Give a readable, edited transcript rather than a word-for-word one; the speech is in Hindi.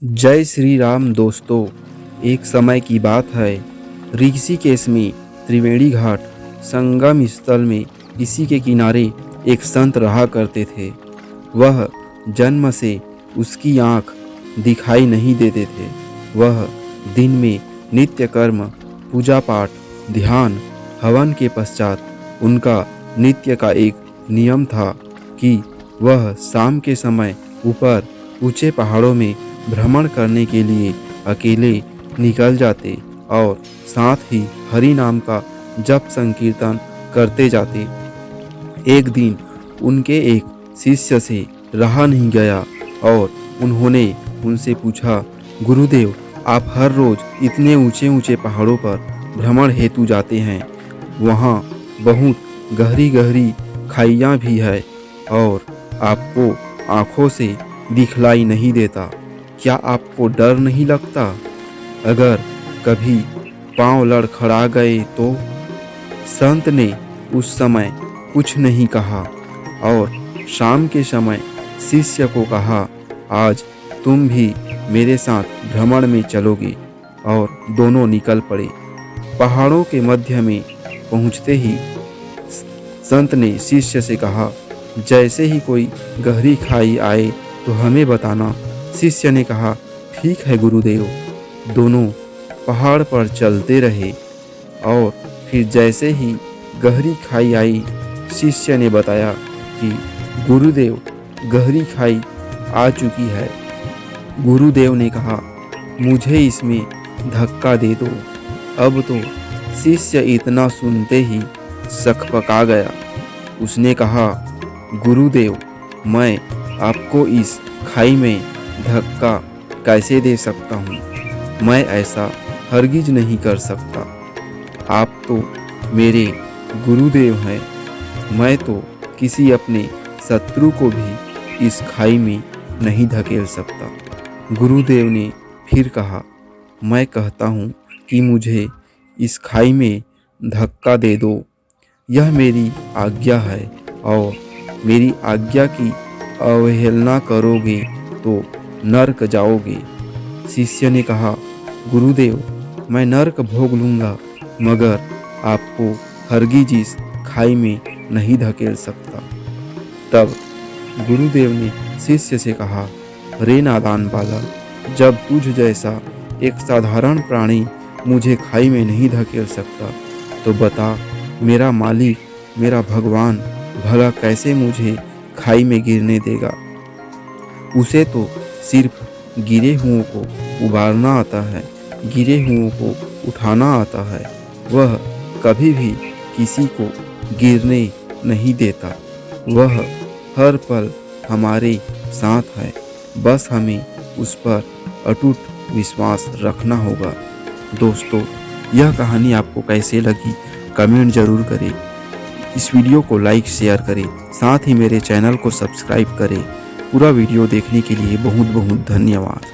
जय श्री राम दोस्तों। एक समय की बात है, ऋषिकेश में त्रिवेणी घाट संगम स्थल में इसी के किनारे एक संत रहा करते थे। वह जन्म से उसकी आँख दिखाई नहीं देते थे। वह दिन में नित्य कर्म, पूजा पाठ, ध्यान, हवन के पश्चात उनका नित्य का एक नियम था कि वह शाम के समय ऊपर ऊंचे पहाड़ों में भ्रमण करने के लिए अकेले निकल जाते और साथ ही हरि नाम का जप संकीर्तन करते जाते। एक दिन उनके एक शिष्य से रहा नहीं गया और उन्होंने उनसे पूछा, गुरुदेव, आप हर रोज इतने ऊंचे ऊंचे पहाड़ों पर भ्रमण हेतु जाते हैं, वहाँ बहुत गहरी गहरी खाइयाँ भी है और आपको आँखों से दिखलाई नहीं देता, क्या आपको डर नहीं लगता? अगर कभी पांव लड़खड़ा गए तो? संत ने उस समय कुछ नहीं कहा और शाम के समय शिष्य को कहा, आज तुम भी मेरे साथ भ्रमण में चलोगे। और दोनों निकल पड़े। पहाड़ों के मध्य में पहुंचते ही संत ने शिष्य से कहा, जैसे ही कोई गहरी खाई आए तो हमें बताना। शिष्य ने कहा, ठीक है गुरुदेव। दोनों पहाड़ पर चलते रहे और फिर जैसे ही गहरी खाई आई, शिष्य ने बताया कि गुरुदेव, गहरी खाई आ चुकी है। गुरुदेव ने कहा, मुझे इसमें धक्का दे दो। अब तो शिष्य इतना सुनते ही सकपका गया। उसने कहा, गुरुदेव, मैं आपको इस खाई में धक्का कैसे दे सकता हूँ? मैं ऐसा हरगिज नहीं कर सकता। आप तो मेरे गुरुदेव हैं। मैं तो किसी अपने शत्रु को भी इस खाई में नहीं धकेल सकता। गुरुदेव ने फिर कहा, मैं कहता हूँ कि मुझे इस खाई में धक्का दे दो। यह मेरी आज्ञा है और मेरी आज्ञा की अवहेलना करोगे तो नरक जाओगे। शिष्य ने कहा, गुरुदेव, मैं नरक भोग लूँगा, मगर आपको हरगिज इस खाई में नहीं धकेल सकता। तब गुरुदेव ने शिष्य से कहा, रे नादान बालक, जब तुझ जैसा एक साधारण प्राणी मुझे खाई में नहीं धकेल सकता, तो बता, मेरा मालिक, मेरा भगवान भला कैसे मुझे खाई में गिरने देगा? उसे तो सिर्फ गिरे हुओं को उबारना आता है, गिरे हुओं को उठाना आता है। वह कभी भी किसी को गिरने नहीं देता। वह हर पल हमारे साथ है, बस हमें उस पर अटूट विश्वास रखना होगा। दोस्तों, यह कहानी आपको कैसे लगी कमेंट जरूर करें। इस वीडियो को लाइक शेयर करें, साथ ही मेरे चैनल को सब्सक्राइब करें। पूरा वीडियो देखने के लिए बहुत बहुत धन्यवाद।